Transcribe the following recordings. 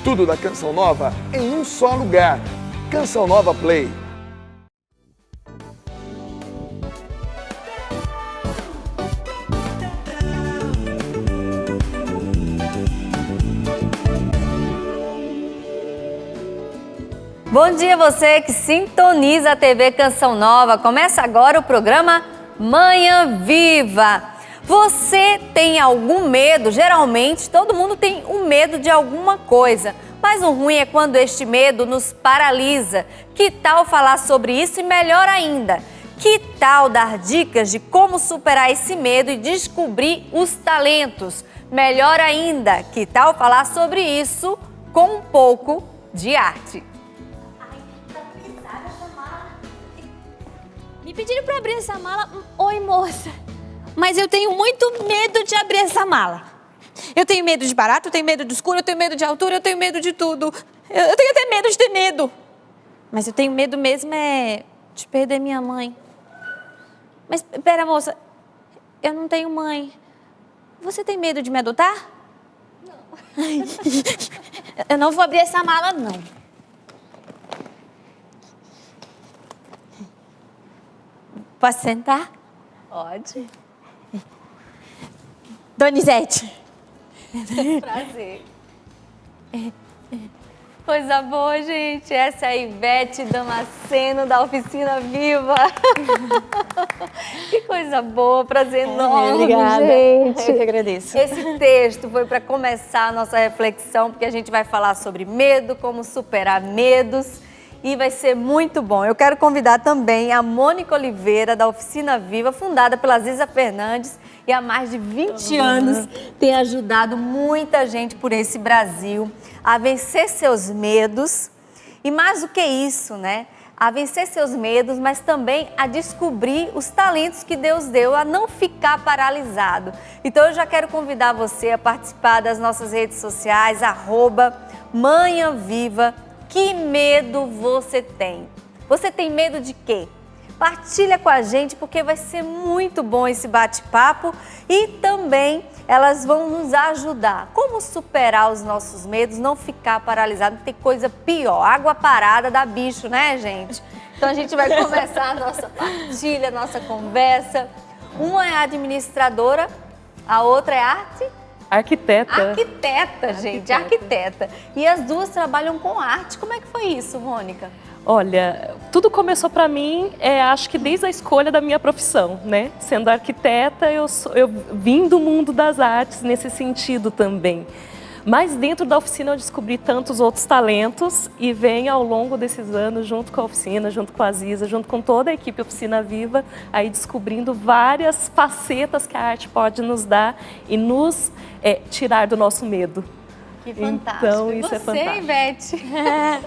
Tudo da Canção Nova em um só lugar. Canção Nova Play. Bom dia você que sintoniza a TV Canção Nova. Começa agora o programa Manhã Viva. Você tem algum medo? Geralmente todo mundo tem um medo de alguma coisa, mas o ruim é quando este medo nos paralisa. Que tal falar sobre isso e melhor ainda, que tal dar dicas de como superar esse medo e descobrir os talentos? Melhor ainda, que tal falar sobre isso com um pouco de arte? Me pediram para abrir essa mala. Oi, moça. Mas eu tenho muito medo de abrir essa mala. Eu tenho medo de barato, eu tenho medo de escuro, eu tenho medo de altura, eu tenho medo de tudo. Eu tenho até medo de ter medo. Mas eu tenho medo mesmo de perder minha mãe. Mas, pera, moça. Eu não tenho mãe. Você tem medo de me adotar? Não. Eu não vou abrir essa mala, não. Posso sentar? Pode. Donizete. Prazer. Coisa boa, gente. Essa é a Ivete Damasceno, da Oficina Viva. Que coisa boa, prazer enorme, obrigada. gente. Eu que agradeço. Esse texto foi para começar a nossa reflexão, porque a gente vai falar sobre medo, como superar medos. E vai ser muito bom. Eu quero convidar também a Mônica Oliveira, da Oficina Viva, fundada pela Ziza Fernandes, e há mais de 20 anos tem ajudado muita gente por esse Brasil a vencer seus medos. E mais do que isso, né? A vencer seus medos, mas também a descobrir os talentos que Deus deu, a não ficar paralisado. Então eu já quero convidar você a participar das nossas redes sociais, @manhãviva. Que medo você tem? Você tem medo de quê? Partilha com a gente porque vai ser muito bom esse bate-papo e também elas vão nos ajudar. Como superar os nossos medos, não ficar paralisado, não tem coisa pior. Água parada dá bicho, né, gente? Então a gente vai começar a nossa partilha, a nossa conversa. Uma é administradora, a outra é arte? Arquiteta. Arquiteta, gente, arquiteta. E as duas trabalham com arte. Como é que foi isso, Mônica? Olha, tudo começou para mim, acho que desde a escolha da minha profissão, né? Sendo arquiteta, eu vim do mundo das artes nesse sentido também. Mas dentro da oficina eu descobri tantos outros talentos e venho ao longo desses anos, junto com a oficina, junto com a Ziza, junto com toda a equipe Oficina Viva, aí descobrindo várias facetas que a arte pode nos dar e nos tirar do nosso medo. Que fantástico. Então, e isso você, é fantástico. Ivete?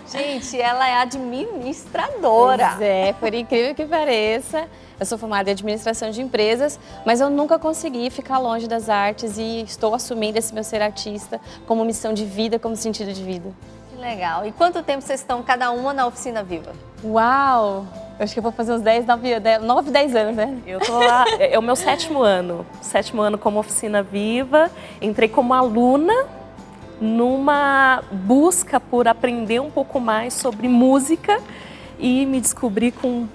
Gente, ela é administradora. Pois é, por incrível que pareça, eu sou formada em administração de empresas, mas eu nunca consegui ficar longe das artes e estou assumindo esse meu ser artista como missão de vida, como sentido de vida. Que legal. E quanto tempo vocês estão cada uma na Oficina Viva? Uau! Eu acho que eu vou fazer uns 9, 10 anos, né? Eu tô lá, é o meu 7º ano. 7º ano como Oficina Viva. Entrei como aluna numa busca por aprender um pouco mais sobre música e me descobri com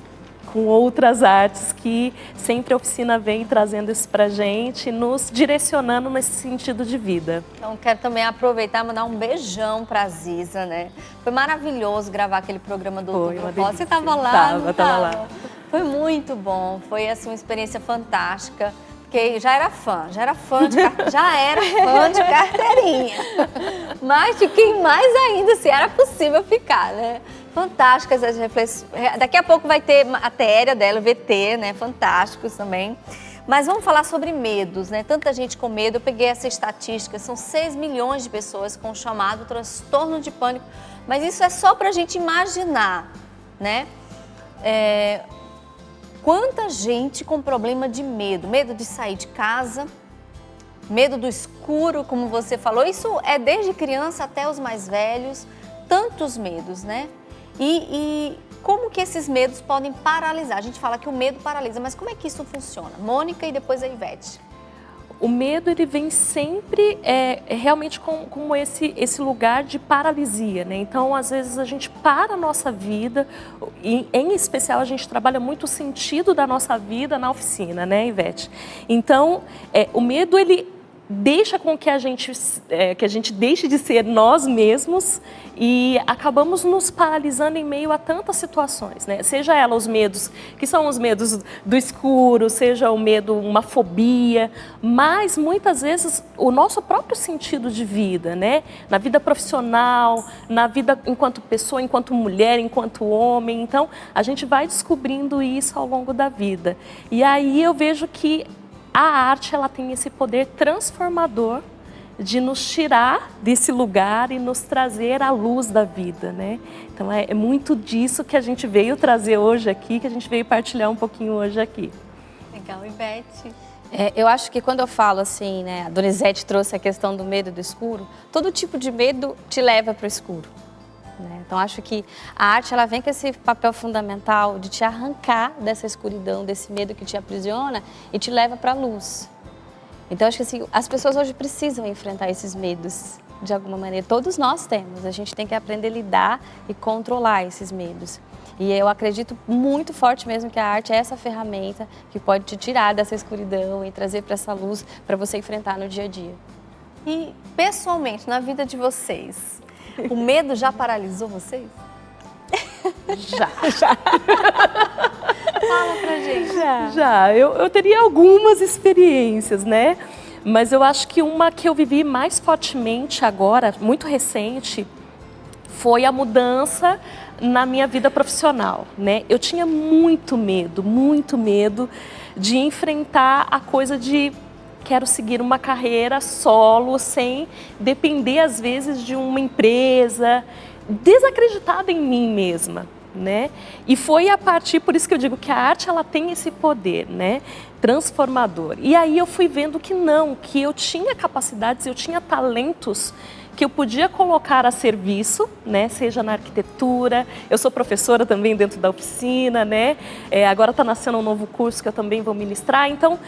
outras artes que sempre a oficina vem trazendo isso pra gente, nos direcionando nesse sentido de vida. Então quero também aproveitar e mandar um beijão pra Ziza, né? Foi maravilhoso gravar aquele programa do Foi uma delícia. Você tava lá? Tava lá. Foi muito bom, foi assim uma experiência fantástica. Porque já era fã de carteirinha. Mas fiquei mais ainda, se era possível ficar, né? Fantásticas as reflexões. Daqui a pouco vai ter matéria dela, o VT, né? Fantásticos também. Mas vamos falar sobre medos, né? Tanta gente com medo. Eu peguei essa estatística, são 6 milhões de pessoas com o chamado transtorno de pânico. Mas isso é só pra gente imaginar, né? Quanta gente com problema de medo de sair de casa, medo do escuro, como você falou, isso é desde criança até os mais velhos, tantos medos, né? E como que esses medos podem paralisar? A gente fala que o medo paralisa, mas como é que isso funciona? Mônica e depois a Ivete. o medo ele vem sempre realmente como esse lugar de paralisia, né? Então, às vezes a gente para a nossa vida, e em especial a gente trabalha muito o sentido da nossa vida na oficina, né, Ivete? Então, o medo ele deixa com que a gente deixe de ser nós mesmos e acabamos nos paralisando em meio a tantas situações, né? Seja ela os medos, que são os medos do escuro, seja o medo, uma fobia, mas muitas vezes o nosso próprio sentido de vida, né? Na vida profissional, na vida enquanto pessoa, enquanto mulher, enquanto homem. Então, a gente vai descobrindo isso ao longo da vida. E aí eu vejo que a arte ela tem esse poder transformador de nos tirar desse lugar e nos trazer à luz da vida, né? Então é muito disso que a gente veio trazer hoje aqui, que a gente veio partilhar um pouquinho hoje aqui. Legal, Ivete. Eu acho que quando eu falo assim, né, a Donizete trouxe a questão do medo do escuro, todo tipo de medo te leva para o escuro. Né? Então acho que a arte ela vem com esse papel fundamental de te arrancar dessa escuridão, desse medo que te aprisiona e te leva para a luz. Então acho que assim, as pessoas hoje precisam enfrentar esses medos de alguma maneira. Todos nós temos, a gente tem que aprender a lidar e controlar esses medos. E eu acredito muito forte mesmo que a arte é essa ferramenta que pode te tirar dessa escuridão e trazer para essa luz para você enfrentar no dia a dia. E pessoalmente, na vida de vocês, o medo já paralisou vocês? Já. Fala pra gente. Já. Eu teria algumas experiências, né? Mas eu acho que uma que eu vivi mais fortemente agora, muito recente, foi a mudança na minha vida profissional, né? Eu tinha muito medo de enfrentar a coisa de quero seguir uma carreira solo, sem depender às vezes de uma empresa, desacreditada em mim mesma, né? E foi a partir, por isso que eu digo que a arte ela tem esse poder, né? Transformador. E aí eu fui vendo que não, que eu tinha capacidades, eu tinha talentos que eu podia colocar a serviço, né? Seja na arquitetura, eu sou professora também dentro da oficina, né? Agora está nascendo um novo curso que eu também vou ministrar, então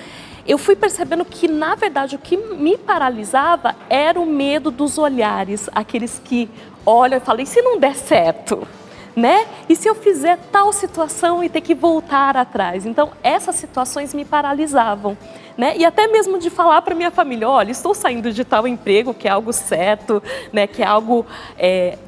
eu fui percebendo que, na verdade, o que me paralisava era o medo dos olhares, aqueles que olham e falam, e se não der certo? Né? E se eu fizer tal situação e ter que voltar atrás? Então, essas situações me paralisavam. Né? E até mesmo de falar para minha família, olha, estou saindo de tal emprego, que é algo certo, né? Que é algo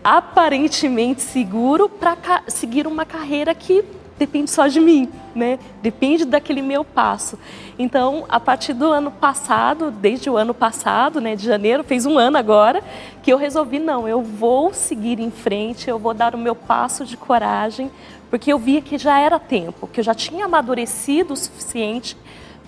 aparentemente seguro, para seguir uma carreira que depende só de mim, né? Depende daquele meu passo. Então, a partir do ano passado, desde o ano passado, né, de janeiro, fez um ano agora, que eu resolvi, não, eu vou seguir em frente, eu vou dar o meu passo de coragem, porque eu via que já era tempo, que eu já tinha amadurecido o suficiente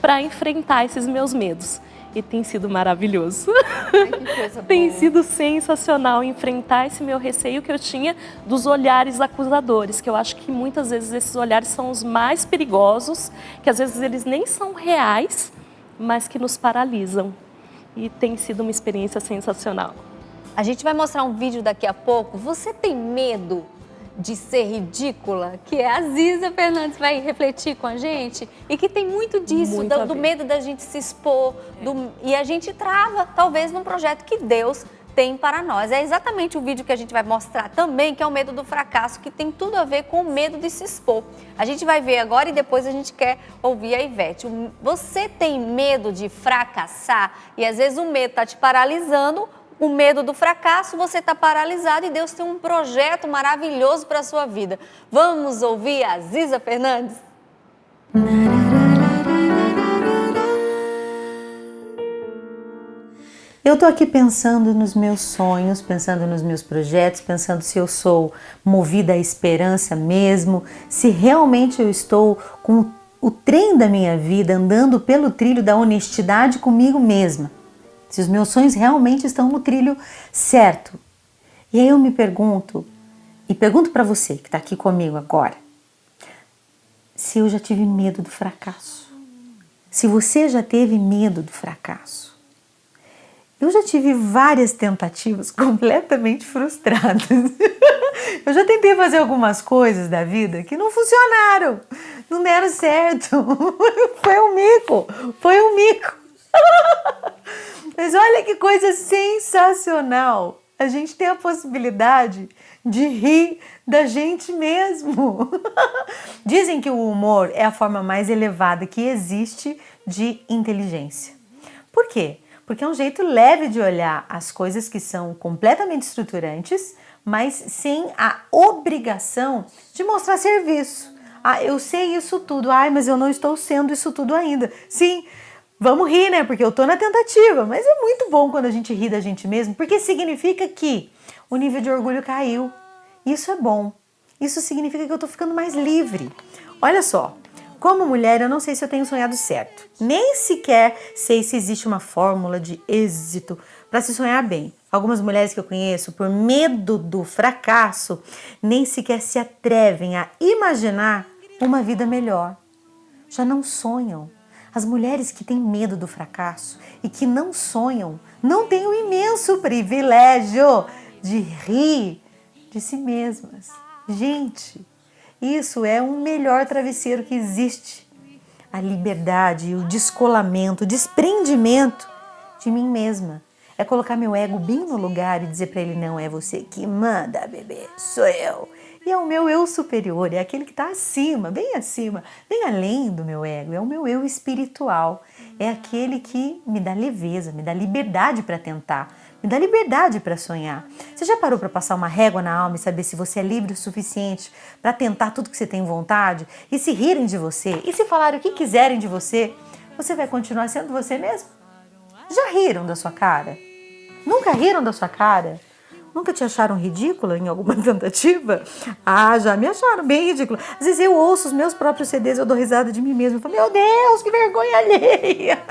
para enfrentar esses meus medos. E tem sido maravilhoso. Ai, que coisa boa. Tem sido sensacional enfrentar esse meu receio que eu tinha dos olhares acusadores, que eu acho que muitas vezes esses olhares são os mais perigosos, que às vezes eles nem são reais, mas que nos paralisam. E tem sido uma experiência sensacional. A gente vai mostrar um vídeo daqui a pouco. Você tem medo de ser ridícula? Que a Ziza Fernandes vai refletir com a gente e que tem muito disso, do medo da gente se expor, e a gente trava, talvez, num projeto que Deus tem para nós. É exatamente o vídeo que a gente vai mostrar também, que é o medo do fracasso, que tem tudo a ver com o medo de se expor. A gente vai ver agora e depois a gente quer ouvir a Ivete. Você tem medo de fracassar? E às vezes o medo está te paralisando. O medo do fracasso, você está paralisado e Deus tem um projeto maravilhoso para a sua vida. Vamos ouvir a Ziza Fernandes? Eu estou aqui pensando nos meus sonhos, pensando nos meus projetos, pensando se eu sou movida à esperança mesmo, se realmente eu estou com o trem da minha vida andando pelo trilho da honestidade comigo mesma. Se os meus sonhos realmente estão no trilho certo. E aí eu me pergunto, e pergunto para você que está aqui comigo agora, se eu já tive medo do fracasso. Se você já teve medo do fracasso. Eu já tive várias tentativas completamente frustradas. Eu já tentei fazer algumas coisas da vida que não funcionaram, não deram certo. Foi um mico. Mas olha que coisa sensacional. A gente tem a possibilidade de rir da gente mesmo. Dizem que o humor é a forma mais elevada que existe de inteligência. Por quê? Porque é um jeito leve de olhar as coisas que são completamente estruturantes, mas sem a obrigação de mostrar serviço. Ah, eu sei isso tudo. Ai, mas eu não estou sendo isso tudo ainda. Sim, vamos rir, né? Porque eu tô na tentativa. Mas é muito bom quando a gente ri da gente mesmo, porque significa que o nível de orgulho caiu. Isso é bom. Isso significa que eu tô ficando mais livre. Olha só, como mulher, eu não sei se eu tenho sonhado certo. Nem sequer sei se existe uma fórmula de êxito para se sonhar bem. Algumas mulheres que eu conheço, por medo do fracasso, nem sequer se atrevem a imaginar uma vida melhor. Já não sonham. As mulheres que têm medo do fracasso e que não sonham, não têm o imenso privilégio de rir de si mesmas. Gente, isso é o melhor travesseiro que existe. A liberdade, o descolamento, o desprendimento de mim mesma. É colocar meu ego bem no lugar e dizer para ele, não é você que manda, bebê, sou eu. E é o meu eu superior, é aquele que está acima, bem além do meu ego, é o meu eu espiritual. É aquele que me dá leveza, me dá liberdade para tentar, me dá liberdade para sonhar. Você já parou para passar uma régua na alma e saber se você é livre o suficiente para tentar tudo que você tem vontade? E se rirem de você, e se falarem o que quiserem de você, você vai continuar sendo você mesmo? Já riram da sua cara? Nunca riram da sua cara? Nunca te acharam ridícula em alguma tentativa? Ah, já me acharam bem ridícula. Às vezes eu ouço os meus próprios CDs, eu dou risada de mim mesma. Eu falo, meu Deus, que vergonha alheia.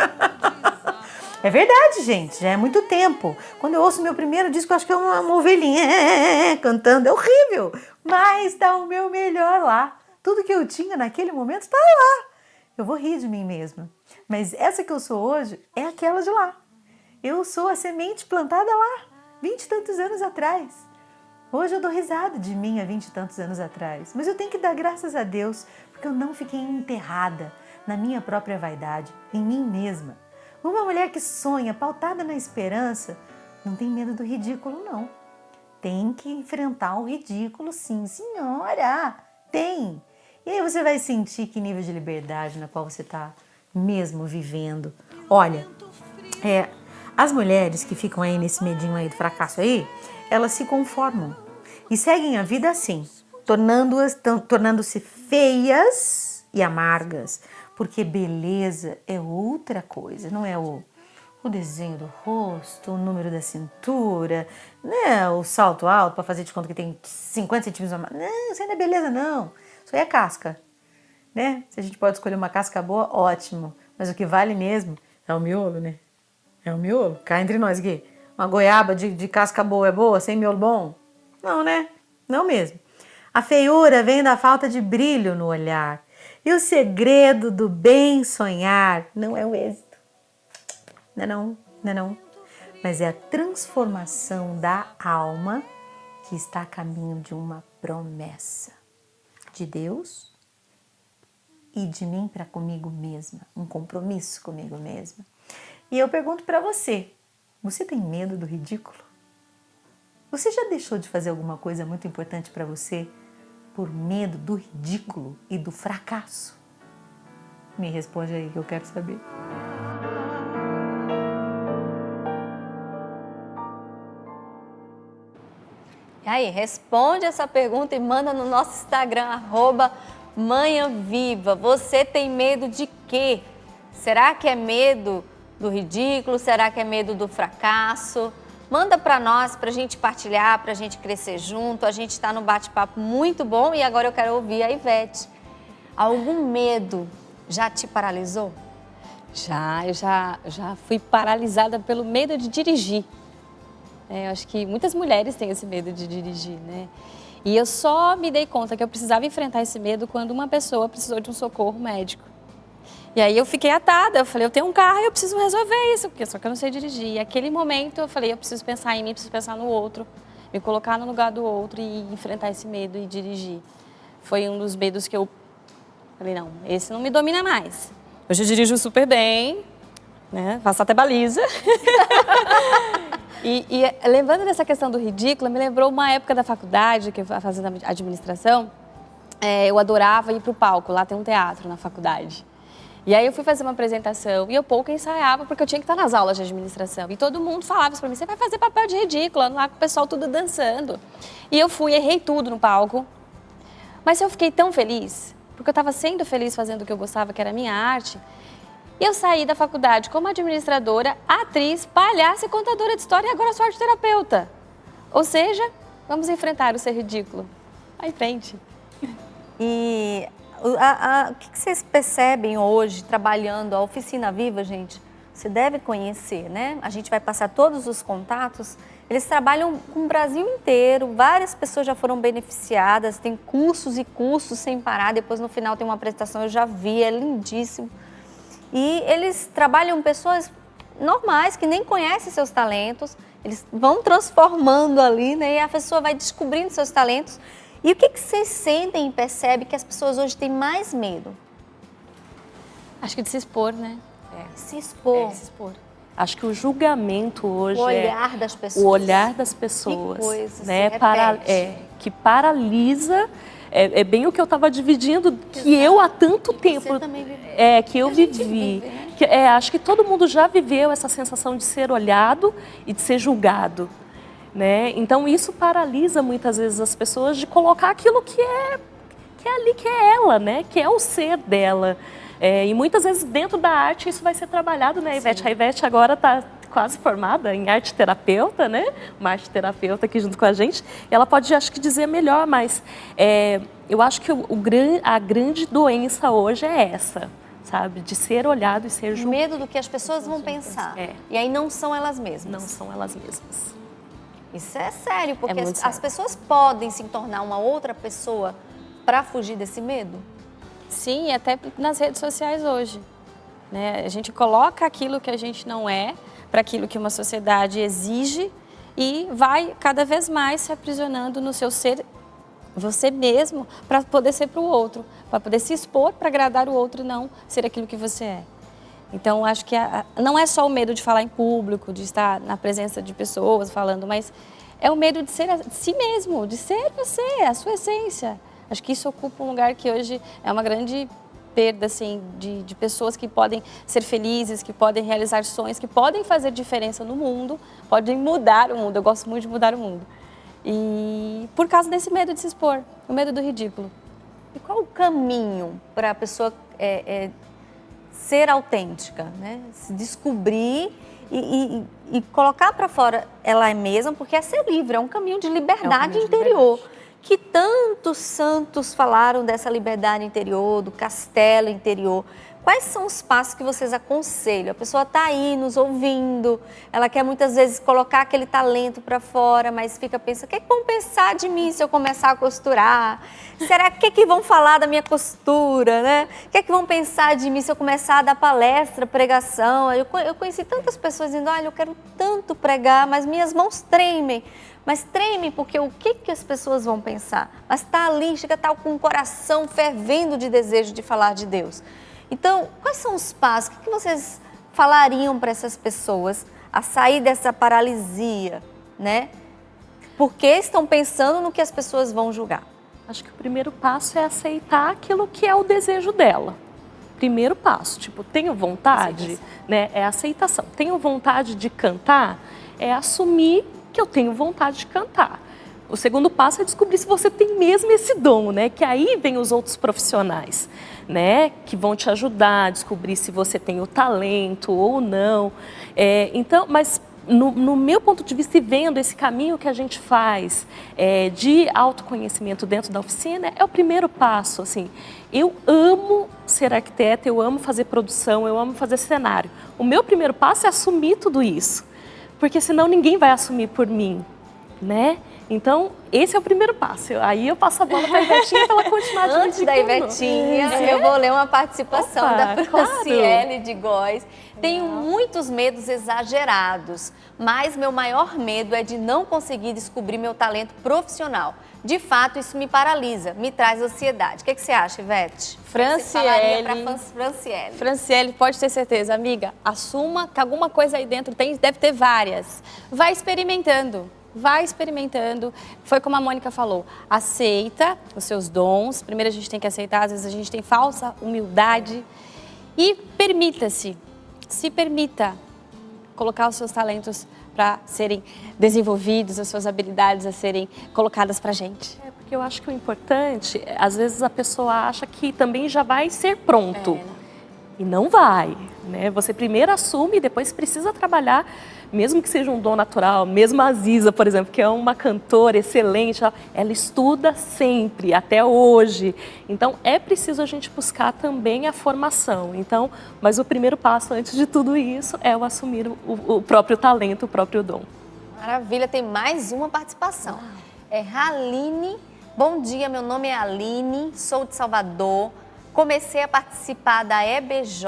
É verdade, gente, já é muito tempo. Quando eu ouço meu primeiro disco, eu acho que é uma ovelhinha cantando. É horrível, mas tá o meu melhor lá. Tudo que eu tinha naquele momento tá lá. Eu vou rir de mim mesma. Mas essa que eu sou hoje é aquela de lá. Eu sou a semente plantada lá, 20 e tantos anos atrás. Hoje eu dou risada de mim há 20 e tantos anos atrás. Mas eu tenho que dar graças a Deus, porque eu não fiquei enterrada na minha própria vaidade, em mim mesma. Uma mulher que sonha, pautada na esperança, não tem medo do ridículo, não. Tem que enfrentar o ridículo, sim, senhora. Tem. E aí você vai sentir que nível de liberdade na qual você está mesmo vivendo. Olha, as mulheres que ficam aí nesse medinho aí do fracasso aí, elas se conformam e seguem a vida assim, tornando-se feias e amargas, porque beleza é outra coisa, não é o desenho do rosto, o número da cintura, né, o salto alto para fazer de conta que tem 50 centímetros a mais. Não, isso aí não é beleza não, isso aí é casca, né? Se a gente pode escolher uma casca boa, ótimo, mas o que vale mesmo é o miolo, né? É o miolo, cá entre nós aqui. Uma goiaba de casca boa é boa, sem miolo bom? Não, né? Não mesmo. A feiura vem da falta de brilho no olhar. E o segredo do bem sonhar não é o êxito. Não é não. Mas é a transformação da alma que está a caminho de uma promessa de Deus e de mim para comigo mesma. Um compromisso comigo mesma. E eu pergunto para você, você tem medo do ridículo? Você já deixou de fazer alguma coisa muito importante para você por medo do ridículo e do fracasso? Me responde aí que eu quero saber. E aí, responde essa pergunta e manda no nosso Instagram, @manhãviva. Você tem medo de quê? Será que é medo do ridículo? Será que é medo do fracasso? Manda para nós, para a gente partilhar, para a gente crescer junto. A gente está num bate-papo muito bom e agora eu quero ouvir a Ivete. Algum medo já te paralisou? Eu já fui paralisada pelo medo de dirigir. Eu acho que muitas mulheres têm esse medo de dirigir, né? E eu só me dei conta que eu precisava enfrentar esse medo quando uma pessoa precisou de um socorro médico. E aí eu fiquei atada, eu falei, eu tenho um carro e eu preciso resolver isso, porque só que eu não sei dirigir. E naquele momento eu falei, eu preciso pensar em mim, preciso pensar no outro, me colocar no lugar do outro e enfrentar esse medo e dirigir. Foi um dos medos que eu falei, não, esse não me domina mais. Hoje eu dirijo super bem, né? Faço até baliza. E lembrando dessa questão do ridículo, me lembrou uma época da faculdade, que eu estava fazendo administração, eu adorava ir para o palco, lá tem um teatro na faculdade. E aí eu fui fazer uma apresentação e eu pouco ensaiava porque eu tinha que estar nas aulas de administração. E todo mundo falava isso para mim, você vai fazer papel de ridícula, lá com o pessoal tudo dançando. E eu fui, errei tudo no palco, mas eu fiquei tão feliz, porque eu estava sendo feliz fazendo o que eu gostava, que era a minha arte. E eu saí da faculdade como administradora, atriz, palhaça e contadora de história e agora sou arteterapeuta. Ou seja, vamos enfrentar o ser ridículo. Vai em frente. E o que vocês percebem hoje, trabalhando a Oficina Viva, gente? Você deve conhecer, né? A gente vai passar todos os contatos. Eles trabalham com o Brasil inteiro, várias pessoas já foram beneficiadas, tem cursos e cursos sem parar. Depois, no final, tem uma apresentação, eu já vi, é lindíssimo. E eles trabalham pessoas normais, que nem conhecem seus talentos, eles vão transformando ali, né? E a pessoa vai descobrindo seus talentos. E o que vocês sentem e percebem que as pessoas hoje têm mais medo? Acho que de se expor, né? Se expor. Se expor. Acho que o julgamento hoje O olhar das pessoas. O olhar das pessoas, Que coisa, né? se repete. Que paralisa. É bem o que eu estava dividindo, que eu há tanto tempo... Você também viveu. Que eu vivi. Acho que todo mundo já viveu essa sensação de ser olhado e de ser julgado. Né? Então, isso paralisa muitas vezes as pessoas de colocar aquilo que é ali, que é ela, né? Que é o ser dela. E muitas vezes dentro da arte isso vai ser trabalhado, né, Ivete? Sim. A Ivete agora está quase formada em arte terapeuta, né? Uma arte terapeuta aqui junto com a gente. E ela pode, acho que, dizer melhor, mas eu acho que a grande doença hoje é essa, sabe? De ser olhado e ser julgado. Medo do que as pessoas vão pensar. E aí não são elas mesmas. Não são elas mesmas. Isso é sério, porque muito as sério. pessoas podem se tornar uma outra pessoa para fugir desse medo? Sim, até nas redes sociais hoje. Né? A gente coloca aquilo que a gente não é, para aquilo que uma sociedade exige e vai cada vez mais se aprisionando no seu ser, você mesmo, para poder ser para o outro, para poder se expor para agradar o outro e não ser aquilo que você é. Então, acho que não é só o medo de falar em público, de estar na presença de pessoas falando, mas é o medo de ser si mesmo, de ser você, a sua essência. Acho que isso ocupa um lugar que hoje é uma grande perda, assim, de pessoas que podem ser felizes, que podem realizar sonhos, que podem fazer diferença no mundo, podem mudar o mundo. Eu gosto muito de mudar o mundo. E por causa desse medo de se expor, o medo do ridículo. E qual o caminho para a pessoa ser autêntica, né? Se descobrir e colocar para fora ela mesma, porque é ser livre, é um caminho de liberdade interior. Que tantos santos falaram dessa liberdade interior, do castelo interior. Quais são os passos que vocês aconselham? A pessoa está aí nos ouvindo, ela quer muitas vezes colocar aquele talento para fora, mas fica pensando, o que vão pensar de mim se eu começar a costurar? Será que vão falar da minha costura, né? O que vão pensar de mim se eu começar a dar palestra, pregação? Eu conheci tantas pessoas dizendo, olha, eu quero tanto pregar, mas minhas mãos tremem. Mas treme porque o que as pessoas vão pensar? Mas está ali, chega a estar com o coração fervendo de desejo de falar de Deus. Então, quais são os passos? O que vocês falariam para essas pessoas a sair dessa paralisia, né? Porque estão pensando no que as pessoas vão julgar. Acho que o primeiro passo é aceitar aquilo que é o desejo dela. Primeiro passo, tipo, tenho vontade, né? É a aceitação. Tenho vontade de cantar, é assumir que eu tenho vontade de cantar. O segundo passo é descobrir se você tem mesmo esse dom, né? Que aí vem os outros profissionais, né? Que vão te ajudar a descobrir se você tem o talento ou não. Então, mas no meu ponto de vista, e vendo esse caminho que a gente faz de autoconhecimento dentro da oficina, é o primeiro passo, assim. Eu amo ser arquiteta, eu amo fazer produção, eu amo fazer cenário. O meu primeiro passo é assumir tudo isso. Porque senão ninguém vai assumir por mim, né? Então, esse é o primeiro passo. Aí eu passo a bola para a Ivetinha para ela continuar Antes da Ivetinha, eu vou ler uma participação Opa, da Franciele de Góes. Tenho muitos medos exagerados, mas meu maior medo é de não conseguir descobrir meu talento profissional. De fato, isso me paralisa, me traz ansiedade. O que você acha, Ivete? Franciele. Franciele, pode ter certeza, amiga, assuma que alguma coisa aí dentro tem, deve ter várias. Vai experimentando. Vai experimentando. Foi como a Mônica falou, aceita os seus dons. Primeiro a gente tem que aceitar, às vezes a gente tem falsa humildade. E permita-se, se permita colocar os seus talentos para serem desenvolvidos, as suas habilidades a serem colocadas para a gente. Porque eu acho que o importante, às vezes a pessoa acha que também já vai ser pronto. E não vai, né? Você primeiro assume e depois precisa trabalhar, mesmo que seja um dom natural. Mesmo a Aziza, por exemplo, que é uma cantora excelente, ela estuda sempre, até hoje. Então, é preciso a gente buscar também a formação. Então, mas o primeiro passo, antes de tudo isso, é o assumir o próprio talento, o próprio dom. Maravilha, tem mais uma participação. É Haline. Bom dia, meu nome é Aline, sou de Salvador. Comecei a participar da EBJ,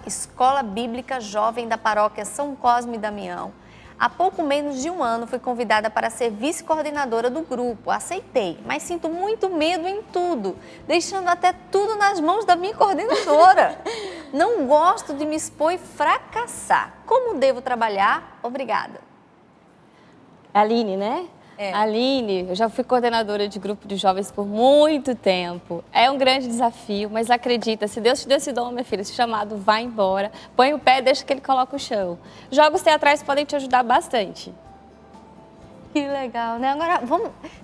Escola Bíblica Jovem da Paróquia São Cosme e Damião. Há pouco menos de um ano fui convidada para ser vice-coordenadora do grupo. Aceitei, mas sinto muito medo em tudo, deixando até tudo nas mãos da minha coordenadora. Não gosto de me expor e fracassar. Como devo trabalhar? Obrigada. Aline, né? Aline, eu já fui coordenadora de grupo de jovens por muito tempo. É um grande desafio, mas acredita, se Deus te deu esse dom, minha filha, esse chamado, vai embora, põe o pé, deixa que ele coloque o chão. Jogos teatrais podem te ajudar bastante. Que legal, né? Agora,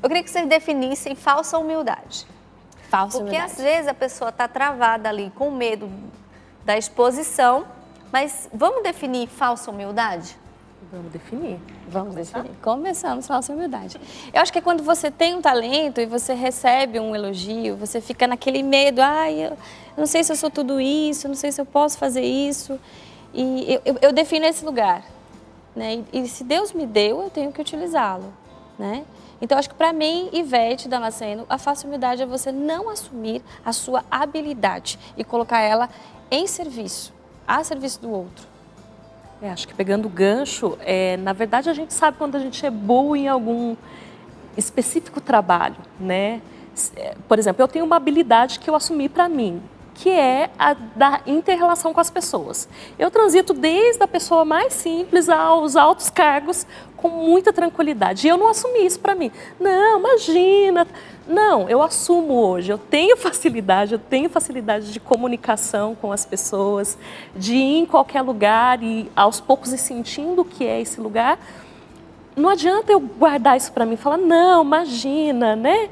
eu queria que vocês definissem falsa humildade. Falsa Porque humildade. às vezes a pessoa está travada ali com medo da exposição, mas vamos definir falsa humildade? Vamos definir. Vamos definir. Começamos falsa humildade. Eu acho que é quando você tem um talento e você recebe um elogio, você fica naquele medo, eu não sei se eu sou tudo isso, eu não sei se eu posso fazer isso. E eu defino esse lugar, né? E se Deus me deu, eu tenho que utilizá-lo, né? Então, acho que para mim, Ivete Damasceno, a falsa humildade é você não assumir a sua habilidade e colocar ela em serviço, a serviço do outro. Acho que pegando o gancho, na verdade a gente sabe quando a gente é boa em algum específico trabalho, né? Por exemplo, eu tenho uma habilidade que eu assumi para mim, que é a da inter-relação com as pessoas. Eu transito desde a pessoa mais simples aos altos cargos com muita tranquilidade. E eu não assumi isso para mim. Não, imagina. Não, eu assumo hoje. Eu tenho facilidade de comunicação com as pessoas, de ir em qualquer lugar e aos poucos ir sentindo o que é esse lugar. Não adianta eu guardar isso para mim e falar, não, imagina, né?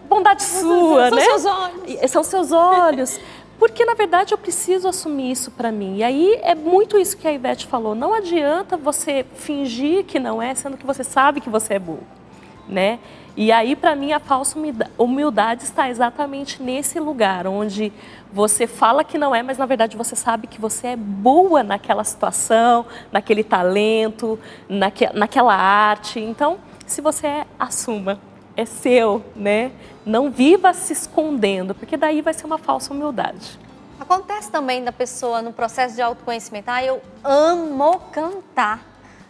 Bondade sua, né? São seus olhos. São seus olhos. Porque, na verdade, eu preciso assumir isso para mim. E aí, é muito isso que a Ivete falou. Não adianta você fingir que não é, sendo que você sabe que você é boa, né? E aí, para mim, a falsa humildade está exatamente nesse lugar, onde você fala que não é, mas, na verdade, você sabe que você é boa naquela situação, naquele talento, naquela arte. Então, se você assuma. É seu, né? Não viva se escondendo, porque daí vai ser uma falsa humildade. Acontece também da pessoa no processo de autoconhecimento, eu amo cantar.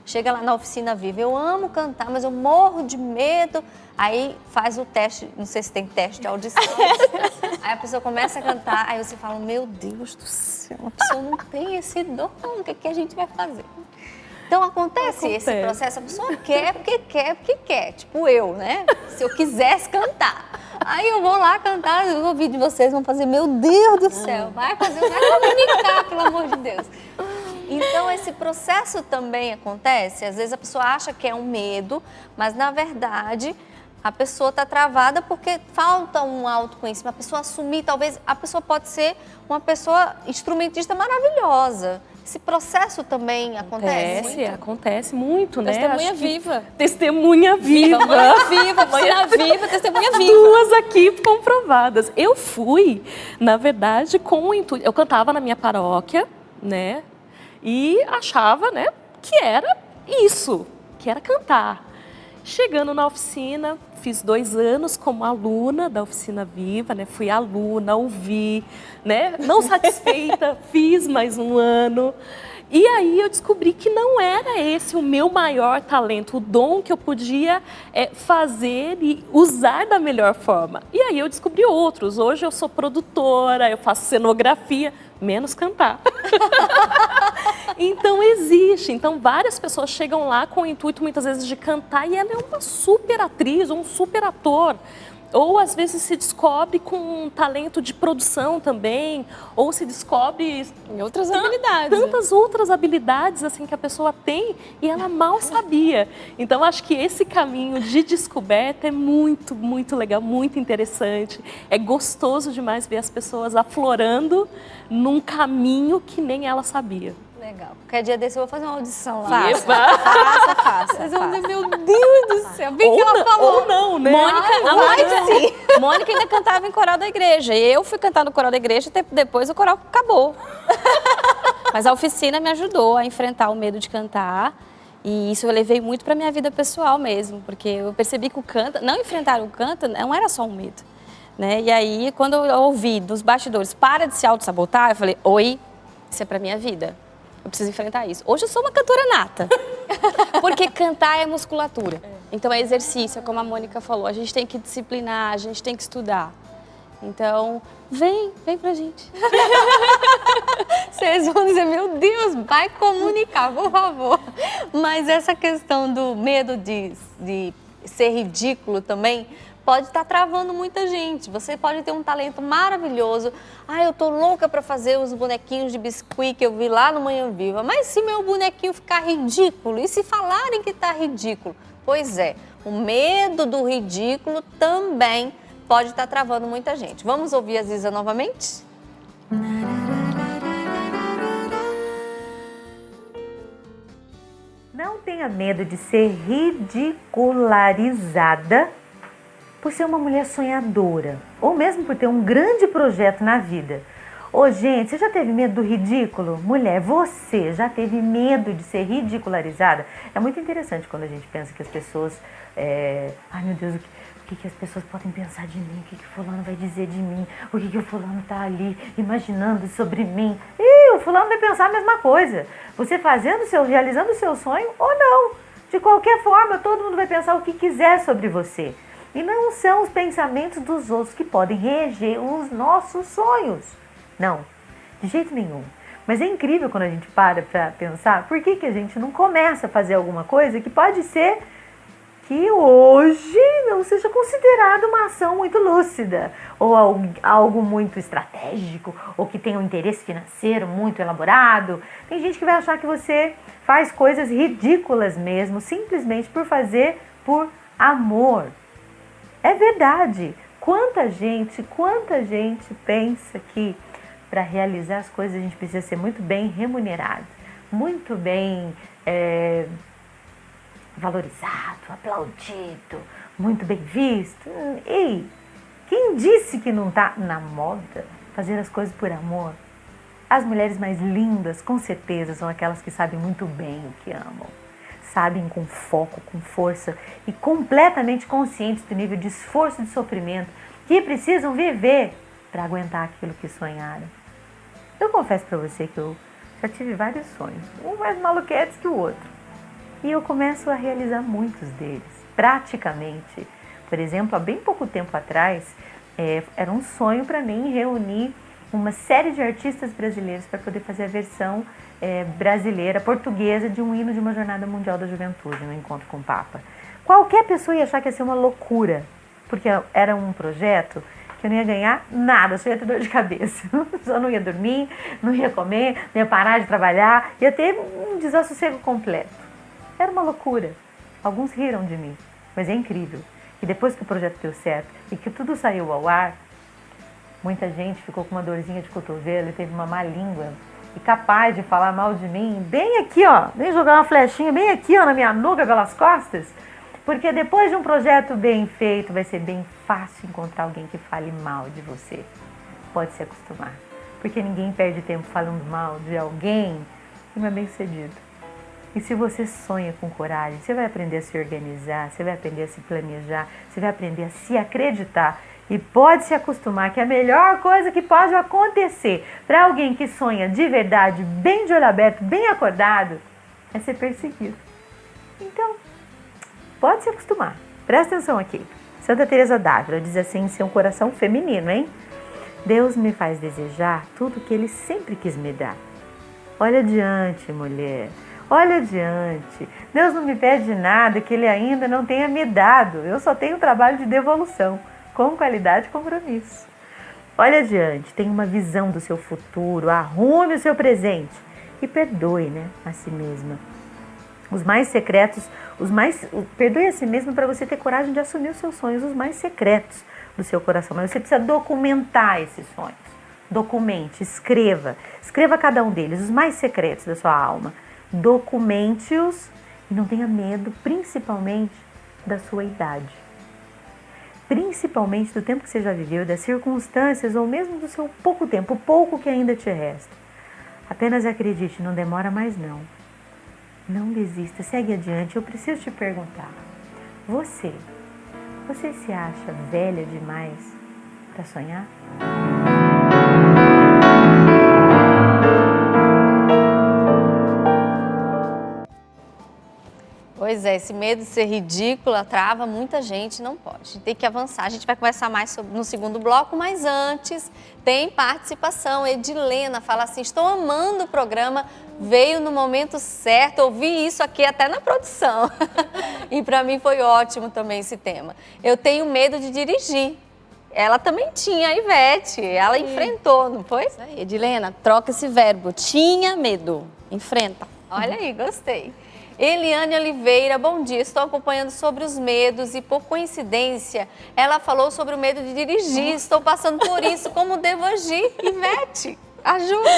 Chega lá na oficina Viva, eu amo cantar, mas eu morro de medo. Aí faz o teste, não sei se tem teste de audição. Aí a pessoa começa a cantar, aí você fala, meu Deus do céu, a pessoa não tem esse dom, o que a gente vai fazer? Então acontece esse processo, a pessoa quer porque quer, tipo eu, né? Se eu quisesse cantar. Aí eu vou lá cantar, eu ouvi de vocês, vão fazer, meu Deus do céu, vai comunicar, pelo amor de Deus. Então esse processo também acontece, às vezes a pessoa acha que é um medo, mas na verdade a pessoa está travada porque falta um autoconhecimento, a pessoa assumir, talvez a pessoa pode ser uma pessoa instrumentista maravilhosa. Esse processo também acontece? Acontece muito, né? Testemunha viva. Testemunha viva. Mãe viva, oficina viva, testemunha viva. Duas aqui comprovadas. Eu fui, na verdade, com o intuito... Eu cantava na minha paróquia, né? E achava, né, que era isso, que era cantar. Chegando na oficina, fiz 2 anos como aluna da Oficina Viva, né? Fui aluna, ouvi, né? Não satisfeita, fiz mais 1 ano. E aí eu descobri que não era esse o meu maior talento, o dom que eu podia fazer e usar da melhor forma. E aí eu descobri outros. Hoje eu sou produtora, eu faço cenografia, menos cantar. Então existe. Então várias pessoas chegam lá com o intuito muitas vezes de cantar e ela é uma super atriz ou um super ator. Ou às vezes se descobre com um talento de produção também, ou se descobre Em outras habilidades. tantas outras habilidades assim que a pessoa tem e ela mal sabia. Então acho que esse caminho de descoberta é muito, muito legal, muito interessante. É gostoso demais ver as pessoas aflorando num caminho que nem ela sabia. Legal. Qualquer dia desse eu vou fazer uma audição lá. Faça. Vocês vão dizer, meu Deus do céu, bem que ela falou. Ou não, né? Mônica ainda cantava em coral da igreja. E eu fui cantar no coral da igreja, depois o coral acabou. Mas a oficina me ajudou a enfrentar o medo de cantar. E isso eu levei muito para minha vida pessoal mesmo, porque eu percebi que o canto, não enfrentar o canto, não era só um medo. Né? E aí, quando eu ouvi dos bastidores, para de se auto-sabotar, eu falei, oi, isso é para minha vida. Eu preciso enfrentar isso. Hoje eu sou uma cantora nata. Porque cantar é musculatura. Então é exercício, como a Mônica falou. A gente tem que disciplinar, a gente tem que estudar. Então, vem pra gente. Vocês vão dizer, meu Deus, vai comunicar, por favor. Mas essa questão do medo de ser ridículo também pode estar travando muita gente. Você pode ter um talento maravilhoso. Ah, eu tô louca para fazer os bonequinhos de biscuit que eu vi lá no Manhã Viva. Mas se meu bonequinho ficar ridículo? E se falarem que tá ridículo? Pois é, o medo do ridículo também pode estar travando muita gente. Vamos ouvir a Ziza novamente? Não tenha medo de ser ridicularizada por ser uma mulher sonhadora, ou mesmo por ter um grande projeto na vida. Ô, gente, você já teve medo do ridículo? Mulher, você já teve medo de ser ridicularizada? É muito interessante quando a gente pensa que as pessoas... Ai, meu Deus, o que as pessoas podem pensar de mim? O que fulano vai dizer de mim? O que o fulano tá ali imaginando sobre mim? E o fulano vai pensar a mesma coisa. Você realizando o seu sonho ou não. De qualquer forma, todo mundo vai pensar o que quiser sobre você. E não são os pensamentos dos outros que podem reger os nossos sonhos. Não, de jeito nenhum. Mas é incrível quando a gente para pensar por que a gente não começa a fazer alguma coisa que pode ser que hoje não seja considerado uma ação muito lúcida, ou algo muito estratégico, ou que tenha um interesse financeiro muito elaborado. Tem gente que vai achar que você faz coisas ridículas mesmo, simplesmente por fazer por amor. É verdade. Quanta gente pensa que para realizar as coisas a gente precisa ser muito bem remunerado, muito bem valorizado, aplaudido, muito bem visto. Ei, quem disse que não está na moda fazer as coisas por amor? As mulheres mais lindas, com certeza, são aquelas que sabem muito bem o que amam. Sabem com foco, com força e completamente conscientes do nível de esforço e de sofrimento que precisam viver para aguentar aquilo que sonharam. Eu confesso para você que eu já tive vários sonhos, um mais maluquetes que o outro. E eu começo a realizar muitos deles, praticamente. Por exemplo, há bem pouco tempo atrás, era um sonho para mim reunir uma série de artistas brasileiros para poder fazer a versão brasileira, portuguesa, de um hino de uma Jornada Mundial da Juventude, no Encontro com o Papa. Qualquer pessoa ia achar que ia ser uma loucura, porque era um projeto que eu não ia ganhar nada, só ia ter dor de cabeça. Só não ia dormir, não ia comer, não ia parar de trabalhar, ia ter um desassossego completo. Era uma loucura. Alguns riram de mim, mas é incrível. E depois que o projeto deu certo e que tudo saiu ao ar, muita gente ficou com uma dorzinha de cotovelo e teve uma má língua e capaz de falar mal de mim, bem aqui, ó, nem jogar uma flechinha bem aqui, ó, na minha nuca, pelas costas. Porque depois de um projeto bem feito, vai ser bem fácil encontrar alguém que fale mal de você. Pode se acostumar. Porque ninguém perde tempo falando mal de alguém que não é bem sucedido. E se você sonha com coragem, você vai aprender a se organizar, você vai aprender a se planejar, você vai aprender a se acreditar. E pode se acostumar que a melhor coisa que pode acontecer para alguém que sonha de verdade, bem de olho aberto, bem acordado, é ser perseguido. Então, pode se acostumar. Presta atenção aqui. Santa Teresa d'Ávila diz assim em seu coração feminino, hein? Deus me faz desejar tudo que Ele sempre quis me dar. Olha adiante, mulher. Olha adiante. Deus não me pede nada que Ele ainda não tenha me dado. Eu só tenho trabalho de devolução, com qualidade e compromisso. Olha adiante, tenha uma visão do seu futuro, arrume o seu presente e perdoe, né, a si mesma. Os mais secretos, perdoe a si mesma para você ter coragem de assumir os seus sonhos, os mais secretos do seu coração. Mas você precisa documentar esses sonhos. Documente, escreva cada um deles, os mais secretos da sua alma. Documente-os e não tenha medo, principalmente da sua idade. Principalmente do tempo que você já viveu, das circunstâncias ou mesmo do seu pouco tempo, o pouco que ainda te resta. Apenas acredite, não demora mais não. Não desista, segue adiante. Eu preciso te perguntar, você se acha velha demais para sonhar? Pois é, esse medo de ser ridícula trava muita gente, não pode. A gente tem que avançar. A gente vai conversar mais no segundo bloco, mas antes tem participação. Edilena fala assim, estou amando o programa, veio no momento certo, ouvi isso aqui até na produção. E para mim foi ótimo também esse tema. Eu tenho medo de dirigir. Ela também tinha, a Ivete, ela enfrentou, não foi? Isso aí, Edilena, troca esse verbo, tinha medo, enfrenta. Olha aí, gostei. Eliane Oliveira, bom dia, estou acompanhando sobre os medos e por coincidência ela falou sobre o medo de dirigir, estou passando por isso, como devo agir? Ivete, ajuda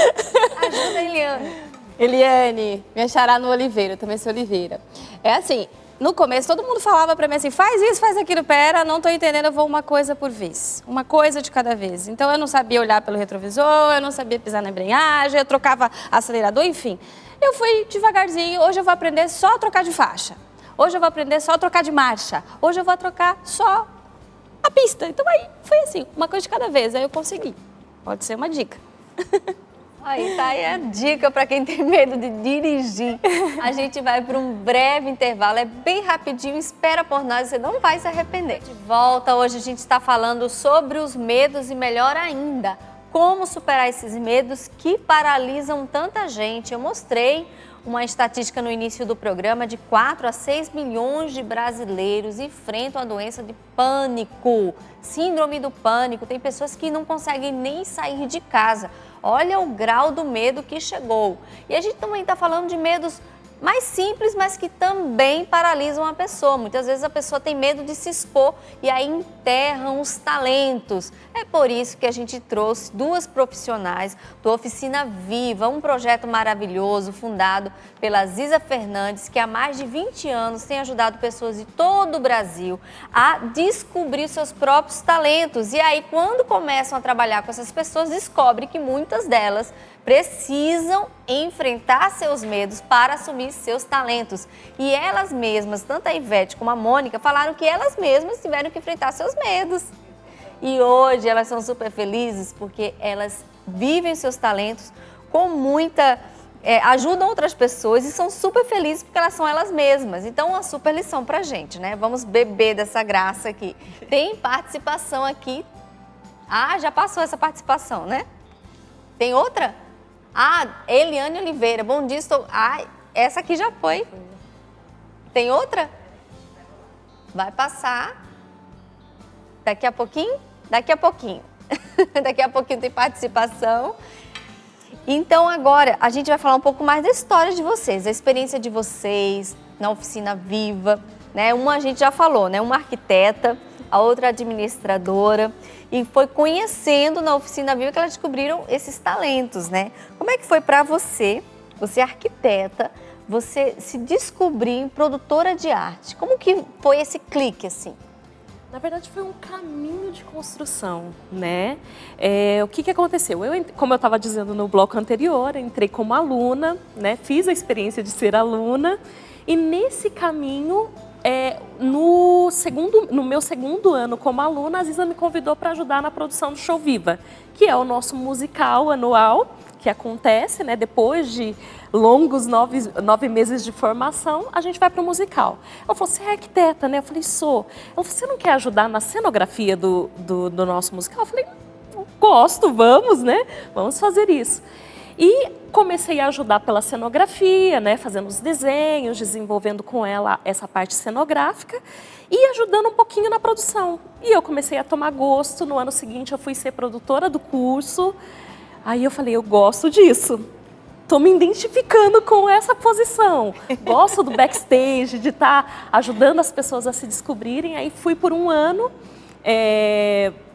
Eliane. Eliane, minha xará no Oliveira, eu também sou Oliveira. É assim, no começo todo mundo falava pra mim assim, faz isso, faz aquilo, pera, não tô entendendo, eu vou uma coisa por vez, uma coisa de cada vez. Então eu não sabia olhar pelo retrovisor, eu não sabia pisar na embreagem, eu trocava acelerador, enfim. Eu fui devagarzinho, hoje eu vou aprender só a trocar de faixa, hoje eu vou aprender só a trocar de marcha, hoje eu vou trocar só a pista. Então aí foi assim, uma coisa de cada vez, aí eu consegui. Pode ser uma dica. Aí tá aí a dica para quem tem medo de dirigir. A gente vai para um breve intervalo, é bem rapidinho, espera por nós, você não vai se arrepender. De volta, hoje a gente está falando sobre os medos e melhor ainda, como superar esses medos que paralisam tanta gente. Eu mostrei uma estatística no início do programa de 4 a 6 milhões de brasileiros enfrentam a doença de pânico, síndrome do pânico. Tem pessoas que não conseguem nem sair de casa. Olha o grau do medo que chegou. E a gente também está falando de medos mais simples, mas que também paralisam a pessoa. Muitas vezes a pessoa tem medo de se expor e aí enterram os talentos. É por isso que a gente trouxe duas profissionais do Oficina Viva, um projeto maravilhoso fundado pela Ziza Fernandes, que há mais de 20 anos tem ajudado pessoas de todo o Brasil a descobrir seus próprios talentos. E aí, quando começam a trabalhar com essas pessoas, descobre que muitas delas precisam enfrentar seus medos para assumir seus talentos. E elas mesmas, tanto a Ivete como a Mônica, falaram que elas mesmas tiveram que enfrentar seus medos. E hoje elas são super felizes porque elas vivem seus talentos com muita... ajudam outras pessoas e são super felizes porque elas são elas mesmas. Então, uma super lição pra gente, né? Vamos beber dessa graça aqui. Tem participação aqui. Ah, já passou essa participação, né? Tem outra? Ah, Eliane Oliveira, bom dia, estou... Ah, essa aqui já foi. Tem outra? Vai passar. Daqui a pouquinho? Daqui a pouquinho. Daqui a pouquinho tem participação. Então agora a gente vai falar um pouco mais da história de vocês, da experiência de vocês na Oficina Viva, né? Uma a gente já falou, né? Uma arquiteta, a outra administradora, e foi conhecendo na Oficina Viva que elas descobriram esses talentos, né? Como é que foi para você, você é arquiteta, você se descobrir produtora de arte? Como que foi esse clique assim? Na verdade, foi um caminho de construção, né? O que aconteceu? Como eu estava dizendo no bloco anterior, entrei como aluna, né? Fiz a experiência de ser aluna e nesse caminho, no meu segundo ano como aluna, a Ziza me convidou para ajudar na produção do Show Viva, que é o nosso musical anual, que acontece, né? Depois de longos 9 meses de formação, a gente vai para o musical. Ela falou, você é arquiteta, né? Eu falei, sou. Ela falou, você não quer ajudar na cenografia do nosso musical? Eu falei, gosto, vamos, né? Vamos fazer isso. E comecei a ajudar pela cenografia, né? Fazendo os desenhos, desenvolvendo com ela essa parte cenográfica e ajudando um pouquinho na produção. E eu comecei a tomar gosto. No ano seguinte, eu fui ser produtora do curso. Aí eu falei, eu gosto disso. Estou me identificando com essa posição. Gosto do backstage, de estar ajudando as pessoas a se descobrirem. Aí fui por um ano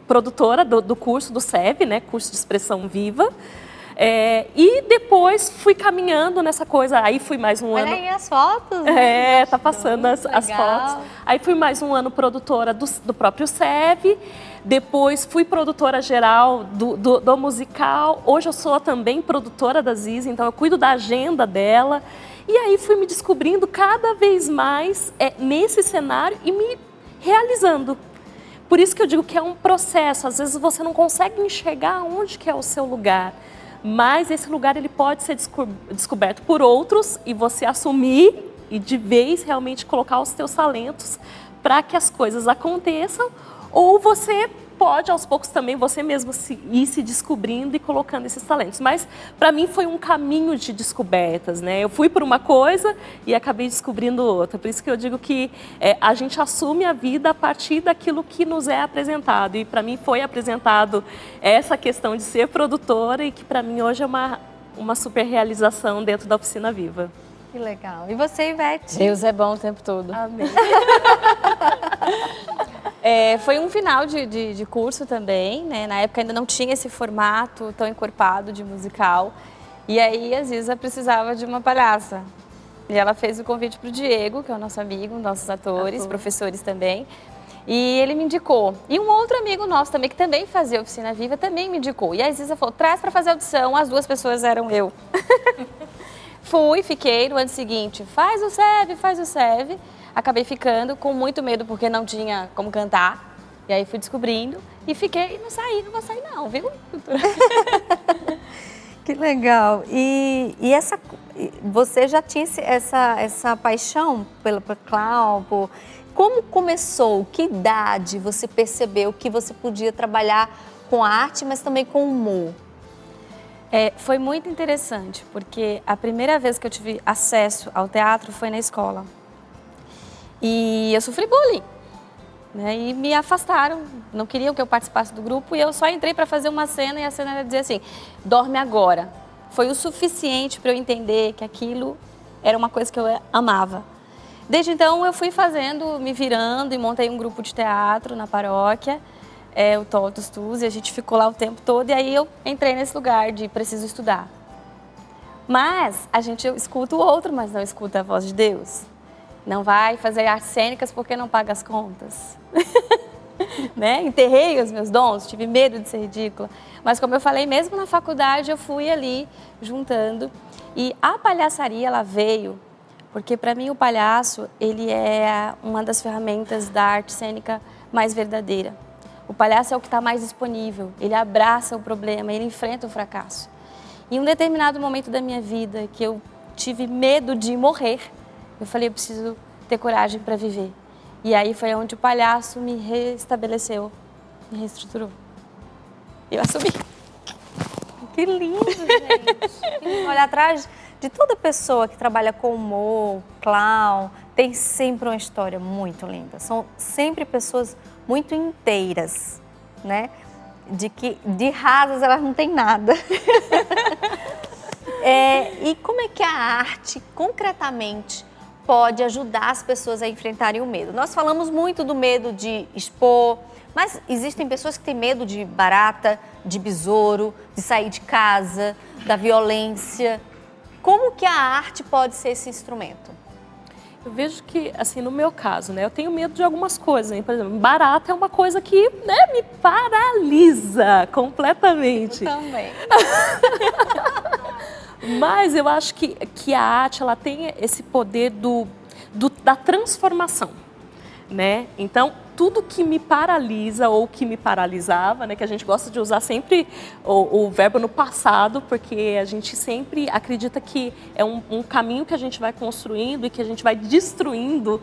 produtora do curso do SEV, né? Curso de Expressão Viva. E depois fui caminhando nessa coisa. Aí fui mais um ano... Olha aí as fotos. Né? Tá passando as fotos. Aí fui mais um ano produtora do próprio SEV. Depois fui produtora geral do musical. Hoje eu sou também produtora da Ziza, então eu cuido da agenda dela. E aí fui me descobrindo cada vez mais nesse cenário e me realizando. Por isso que eu digo que é um processo. Às vezes você não consegue enxergar onde que é o seu lugar. Mas esse lugar ele pode ser descoberto por outros e você assumir e de vez realmente colocar os teus talentos para que as coisas aconteçam. Ou você pode, aos poucos também, você mesmo ir se descobrindo e colocando esses talentos. Mas, para mim, foi um caminho de descobertas, né? Eu fui por uma coisa e acabei descobrindo outra. Por isso que eu digo que a gente assume a vida a partir daquilo que nos é apresentado. E, para mim, foi apresentado essa questão de ser produtora e que, para mim, hoje é uma super realização dentro da Oficina Viva. Que legal. E você, Ivete? Deus é bom o tempo todo. Amém. Foi um final de curso também, né? Na época ainda não tinha esse formato tão encorpado de musical. E aí a Ziza precisava de uma palhaça. E ela fez o convite para o Diego, que é o nosso amigo, nossos atores, professores também. E ele me indicou. E um outro amigo nosso também, que também fazia Oficina Viva, também me indicou. E a Ziza falou, traz para fazer audição. As duas pessoas eram eu. Fui, fiquei no ano seguinte, faz o SEV. Acabei ficando com muito medo porque não tinha como cantar. E aí fui descobrindo e fiquei, não vou sair não, viu? Que legal. E você já tinha essa paixão pelo clown? Como começou? Que idade você percebeu que você podia trabalhar com arte, mas também com humor? Foi muito interessante, porque a primeira vez que eu tive acesso ao teatro foi na escola. E eu sofri bullying, né? E me afastaram, não queriam que eu participasse do grupo e eu só entrei para fazer uma cena e a cena era dizer assim, dorme agora. Foi o suficiente para eu entender que aquilo era uma coisa que eu amava. Desde então eu fui fazendo, me virando e montei um grupo de teatro na paróquia, o Totus Tus, e a gente ficou lá o tempo todo e aí eu entrei nesse lugar de preciso estudar. Mas a gente escuta o outro, mas não escuta a voz de Deus. Não vai fazer artes cênicas porque não paga as contas. Né? Enterrei os meus dons, tive medo de ser ridícula. Mas como eu falei, mesmo na faculdade eu fui ali juntando. E a palhaçaria, ela veio, porque para mim o palhaço, ele é uma das ferramentas da arte cênica mais verdadeira. O palhaço é o que está mais disponível, ele abraça o problema, ele enfrenta o fracasso. Em um determinado momento da minha vida, que eu tive medo de morrer, eu falei, eu preciso ter coragem para viver. E aí foi onde o palhaço me restabeleceu, me reestruturou. Eu assumi. Que lindo, gente. Que lindo. Olha, atrás de toda pessoa que trabalha com humor, clown, tem sempre uma história muito linda. São sempre pessoas muito inteiras, né? De rasas elas não têm nada. E como é que a arte, concretamente, pode ajudar as pessoas a enfrentarem o medo? Nós falamos muito do medo de expor, mas existem pessoas que têm medo de barata, de besouro, de sair de casa, da violência. Como que a arte pode ser esse instrumento? Eu vejo que, assim, no meu caso, né, eu tenho medo de algumas coisas, hein? Por exemplo, barata é uma coisa que, né, me paralisa completamente. Também. Mas eu acho que a arte, ela tem esse poder da transformação, né? Então, tudo que me paralisa ou que me paralisava, né? Que a gente gosta de usar sempre o verbo no passado, porque a gente sempre acredita que é um caminho que a gente vai construindo e que a gente vai destruindo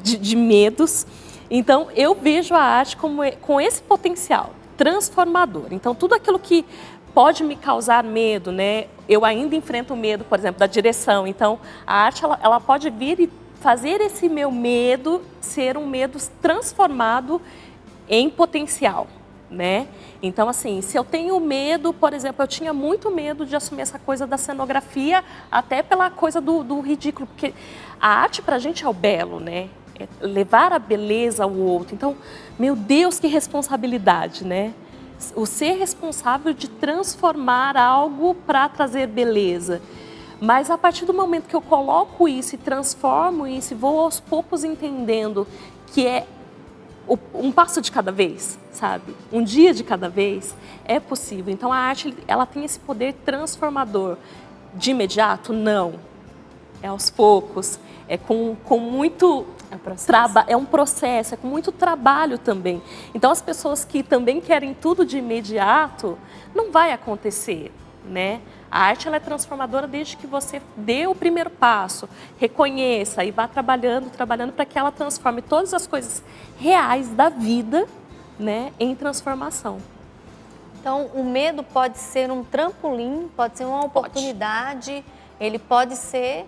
de medos. Então, eu vejo a arte com esse potencial transformador. Então, tudo aquilo que pode me causar medo, né? Eu ainda enfrento o medo, por exemplo, da direção. Então, a arte, ela pode vir e fazer esse meu medo ser um medo transformado em potencial, né? Então, assim, se eu tenho medo, por exemplo, eu tinha muito medo de assumir essa coisa da cenografia, até pela coisa do ridículo, porque a arte pra gente é o belo, né? É levar a beleza ao outro. Então, meu Deus, que responsabilidade, né? O ser responsável de transformar algo para trazer beleza. Mas a partir do momento que eu coloco isso e transformo isso e vou aos poucos entendendo que é um passo de cada vez, sabe? Um dia de cada vez, é possível. Então a arte, ela tem esse poder transformador. De imediato, não. É aos poucos, é com muito trabalho, é um processo, é com muito trabalho também. Então as pessoas que também querem tudo de imediato, não vai acontecer, né? A arte, ela é transformadora desde que você dê o primeiro passo, reconheça e vá trabalhando para que ela transforme todas as coisas reais da vida, né, em transformação. Então, o medo pode ser um trampolim, pode ser uma oportunidade, ele pode ser...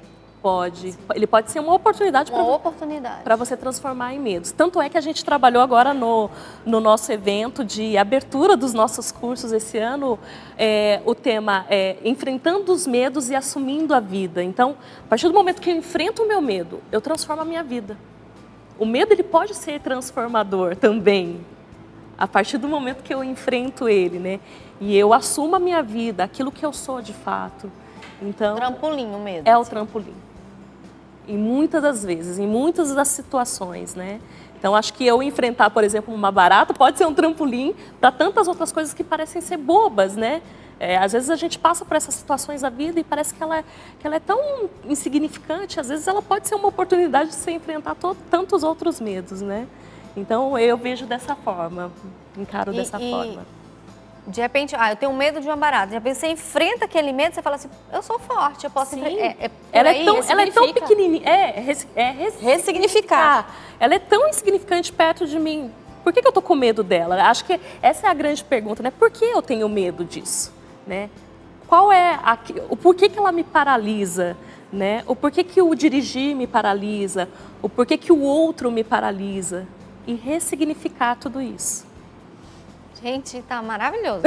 Ele pode ser uma oportunidade para você transformar em medos. Tanto é que a gente trabalhou agora no nosso evento de abertura dos nossos cursos esse ano, o tema é enfrentando os medos e assumindo a vida. Então, a partir do momento que eu enfrento o meu medo, eu transformo a minha vida. O medo, ele pode ser transformador também, a partir do momento que eu enfrento ele, né? E eu assumo a minha vida, aquilo que eu sou de fato. Então, trampolim, o medo. É o trampolim. E muitas das vezes, em muitas das situações, né? Então, acho que eu enfrentar, por exemplo, uma barata pode ser um trampolim para tantas outras coisas que parecem ser bobas, né? Às vezes a gente passa por essas situações da vida e parece que ela é tão insignificante. Às vezes ela pode ser uma oportunidade de você enfrentar tantos outros medos, né? Então, eu vejo dessa forma, encaro dessa forma. De repente, eu tenho medo de uma barata. De repente, você enfrenta aquele medo, você fala assim, eu sou forte, eu posso enfrentar. Ela é tão pequenininha. Ressignificar. Ela é tão insignificante perto de mim. Por que eu tô com medo dela? Acho que essa é a grande pergunta, né? Por que eu tenho medo disso? Né? O porquê que ela me paralisa? Né? O porquê que o dirigir me paralisa? O porquê que o outro me paralisa? E ressignificar tudo isso. Gente, tá maravilhoso.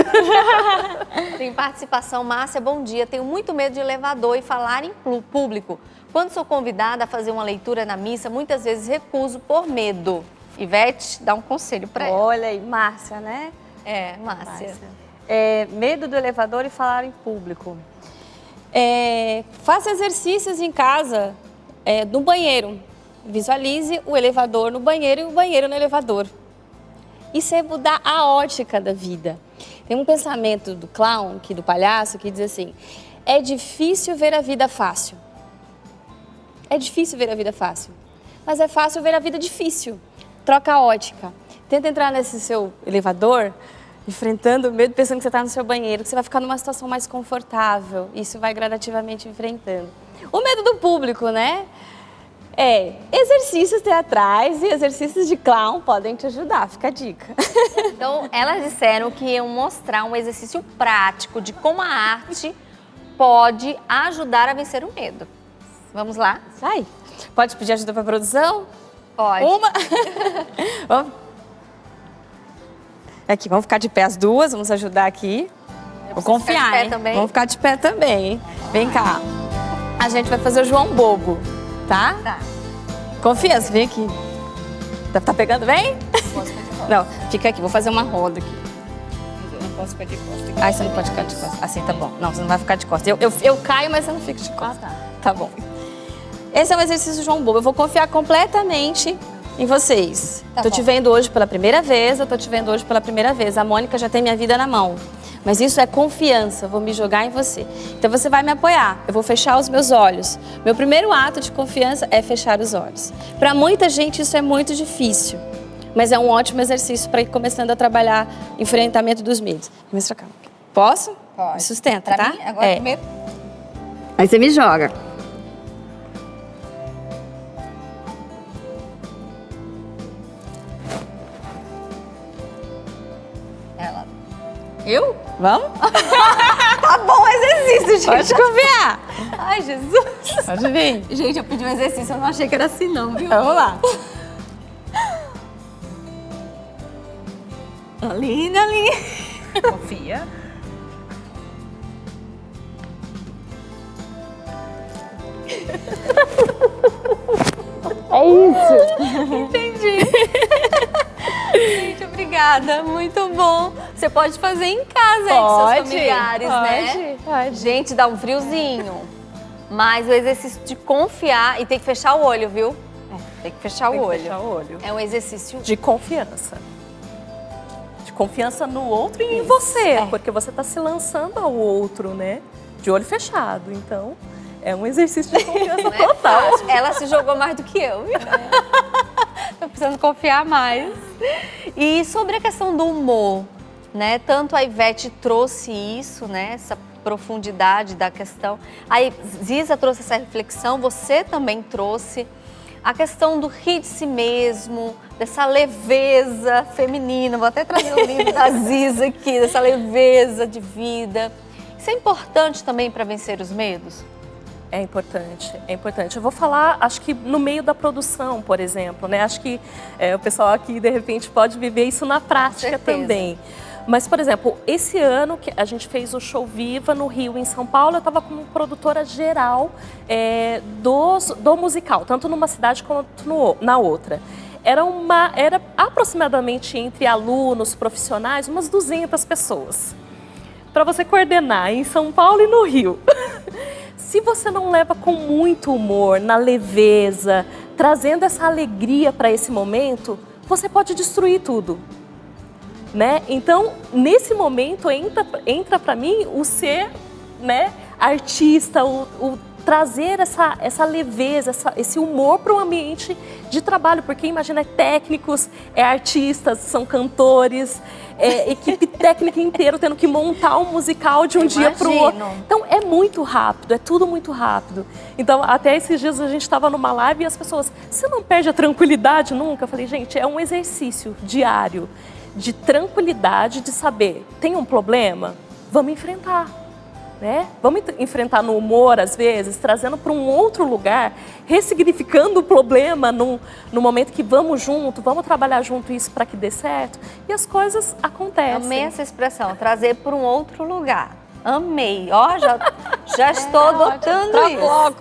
Tem participação. Márcia, bom dia. Tenho muito medo de elevador e falar em público. Quando sou convidada a fazer uma leitura na missa, muitas vezes recuso por medo. Ivete, dá um conselho para ela. Olha aí, Márcia, né? Márcia. Medo do elevador e falar em público. Faça exercícios em casa, no banheiro. Visualize o elevador no banheiro e o banheiro no elevador. Isso é mudar a ótica da vida. Tem um pensamento do clown, do palhaço, que diz assim, é difícil ver a vida fácil. É difícil ver a vida fácil, mas é fácil ver a vida difícil. Troca a ótica. Tenta entrar nesse seu elevador, enfrentando o medo, pensando que você está no seu banheiro, que você vai ficar numa situação mais confortável. Isso vai gradativamente enfrentando. O medo do público, né? Exercícios teatrais e exercícios de clown podem te ajudar, fica a dica. Então, elas disseram que iam mostrar um exercício prático de como a arte pode ajudar a vencer o medo. Vamos lá? Isso aí. Pode pedir ajuda para a produção? Pode. Aqui, vamos ficar de pé as duas, vamos ajudar aqui. Vou confiar, hein? Vamos ficar de pé também, hein? Vem cá. A gente vai fazer o João Bobo. Tá? Tá. Confia, vem aqui. Tá pegando bem? Posso ficar de costas. Não, fica aqui, vou fazer uma roda aqui. Eu não posso ficar de costas. Você não pode ficar de costas. Assim, tá bom. Não, você não vai ficar de costas. Eu caio, mas você não fica de costas. Tá. Tá bom. Esse é um exercício João Bobo. Eu vou confiar completamente em vocês. Tá Tô bom. te vendo hoje pela primeira vez, eu tô te vendo hoje pela primeira vez. A Mônica já tem minha vida na mão. Mas isso é confiança, eu vou me jogar em você. Então você vai me apoiar, eu vou fechar os meus olhos. Meu primeiro ato de confiança é fechar os olhos. Para muita gente isso é muito difícil, mas é um ótimo exercício para ir começando a trabalhar enfrentamento dos medos. Vamos pra cá. Posso? Pode. Me sustenta, Pra tá? mim, agora primeiro. Aí você me joga. Ela. Eu? Vamos? Tá bom o exercício, gente. Pode confiar. Ai, Jesus. Pode vir. Gente, eu pedi um exercício, eu não achei que era assim não, viu? Vamos lá. Aline, Aline. Confia. Gente, obrigada. Muito bom. Você pode fazer em casa aí com seus familiares, né? Pode. Gente, dá um friozinho. Mas o exercício de confiar e tem que fechar o olho, viu? Tem que fechar Tem o que olho. fechar o olho. É um exercício De confiança. De confiança no outro e em você, porque você está se lançando ao outro, né? De olho fechado. Então, é um exercício de confiança não é total. fácil. Ela se jogou mais do que eu, viu? Tô precisando confiar mais. E sobre a questão do humor, né? Tanto a Ivete trouxe isso, né? Essa profundidade da questão. A Ziza trouxe essa reflexão, você também trouxe a questão do rir de si mesmo, dessa leveza feminina. Vou até trazer o livro da Ziza aqui, dessa leveza de vida. Isso é importante também para vencer os medos? É importante, é importante. Eu vou falar, acho que no meio da produção, por exemplo, né? Acho que o pessoal aqui, de repente, pode viver isso na prática também. Mas, por exemplo, esse ano que a gente fez o Show Viva no Rio, em São Paulo, eu estava como produtora geral do musical, tanto numa cidade quanto na outra. Era aproximadamente entre alunos, profissionais, umas 200 pessoas. Para você coordenar em São Paulo e no Rio. Se você não leva com muito humor, na leveza, trazendo essa alegria para esse momento, você pode destruir tudo. Né? Então, nesse momento, entra para mim o ser, né, artista, o trazer essa leveza, esse humor para o ambiente de trabalho, porque imagina, técnicos, artistas, são cantores, equipe técnica inteira tendo que montar um musical de um dia para o outro. Então, é muito rápido, é tudo muito rápido. Então, até esses dias a gente estava numa live e as pessoas, você não perde a tranquilidade nunca? Eu falei, gente, é um exercício diário de tranquilidade, de saber, tem um problema? Vamos enfrentar, né? Vamos enfrentar no humor, às vezes, trazendo para um outro lugar, ressignificando o problema no momento que vamos junto, vamos trabalhar junto isso para que dê certo, e as coisas acontecem. Amei essa expressão, trazer para um outro lugar. Amei, ó, já estou adotando isso.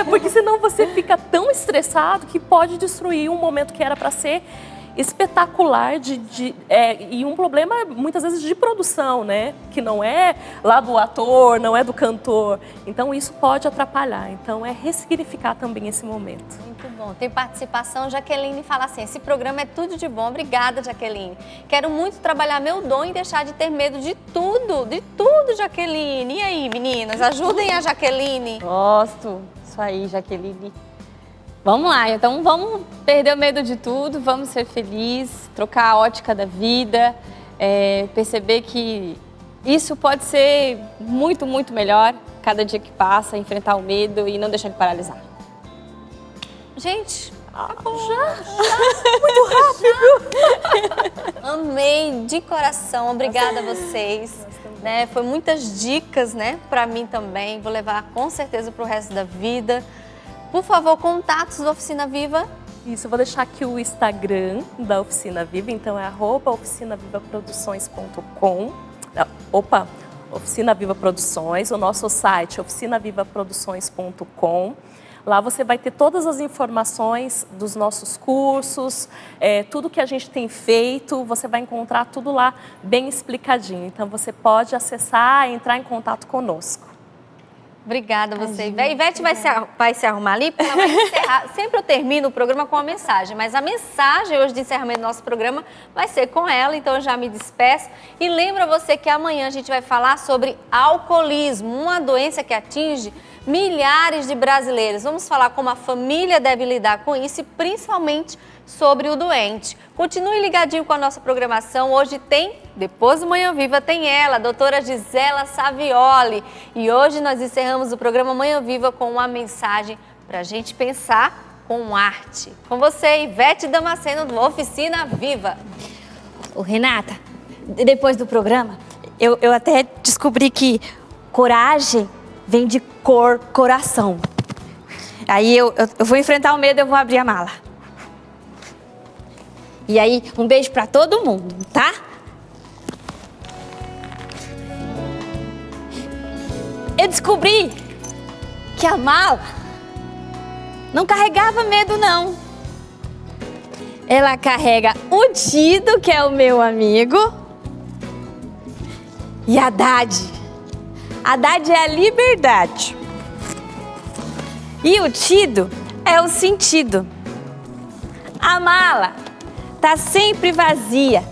Porque senão você fica tão estressado que pode destruir um momento que era para ser espetacular e um problema muitas vezes de produção, né? Que não é lá do ator, não é do cantor. Então isso pode atrapalhar. Então é ressignificar também esse momento. Muito bom. Tem participação, Jaqueline fala assim, esse programa é tudo de bom. Obrigada, Jaqueline. Quero muito trabalhar meu dom e deixar de ter medo de tudo, Jaqueline. E aí, meninas, ajudem a Jaqueline. Gosto. Isso aí, Jaqueline. Vamos lá, então vamos perder o medo de tudo, vamos ser felizes, trocar a ótica da vida, perceber que isso pode ser muito, muito melhor cada dia que passa, enfrentar o medo e não deixar ele paralisar. Gente, Muito rápido! amei de coração, obrigada a vocês. Né, foi muitas dicas, né, para mim também, vou levar com certeza para o resto da vida. Por favor, contatos da Oficina Viva. Isso, eu vou deixar aqui o Instagram da Oficina Viva, então é @oficinavivaproduções.com. Oficina Viva Produções, o nosso site oficinavivaproduções.com. Lá você vai ter todas as informações dos nossos cursos, tudo que a gente tem feito, você vai encontrar tudo lá bem explicadinho. Então você pode acessar e entrar em contato conosco. Obrigada a você, Ivete. Ivete vai se arrumar ali, porque ela vai encerrar. Sempre eu termino o programa com uma mensagem, mas a mensagem hoje de encerramento do nosso programa vai ser com ela, então eu já me despeço. E lembra você que amanhã a gente vai falar sobre alcoolismo, uma doença que atinge milhares de brasileiros. Vamos falar como a família deve lidar com isso e principalmente sobre o doente. Continue ligadinho com a nossa programação. Hoje tem, depois do Manhã Viva, tem ela, a doutora Gisela Savioli. E hoje nós encerramos o programa Manhã Viva com uma mensagem para a gente pensar com arte. Com você, Ivete Damasceno, do Oficina Viva. Ô, Renata, depois do programa, eu até descobri que coragem vem de coração. Aí eu vou enfrentar o medo, eu vou abrir a mala. E aí, um beijo pra todo mundo, tá? Eu descobri que a mala não carregava medo, não. Ela carrega o Dido, que é o meu amigo, e a Haddad. A Haddad é a liberdade. E o Tido é o sentido. A mala tá sempre vazia,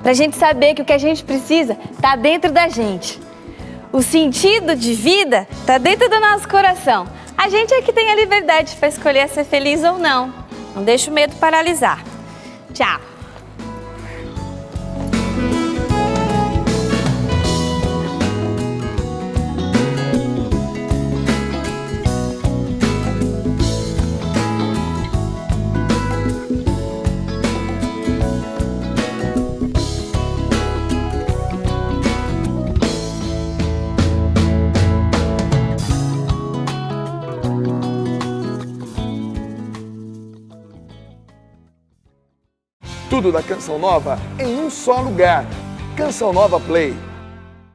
pra gente saber que o que a gente precisa tá dentro da gente. O sentido de vida tá dentro do nosso coração. A gente é que tem a liberdade para escolher ser feliz ou não. Não deixa o medo paralisar. Tchau. Tudo da Canção Nova em um só lugar. Canção Nova Play.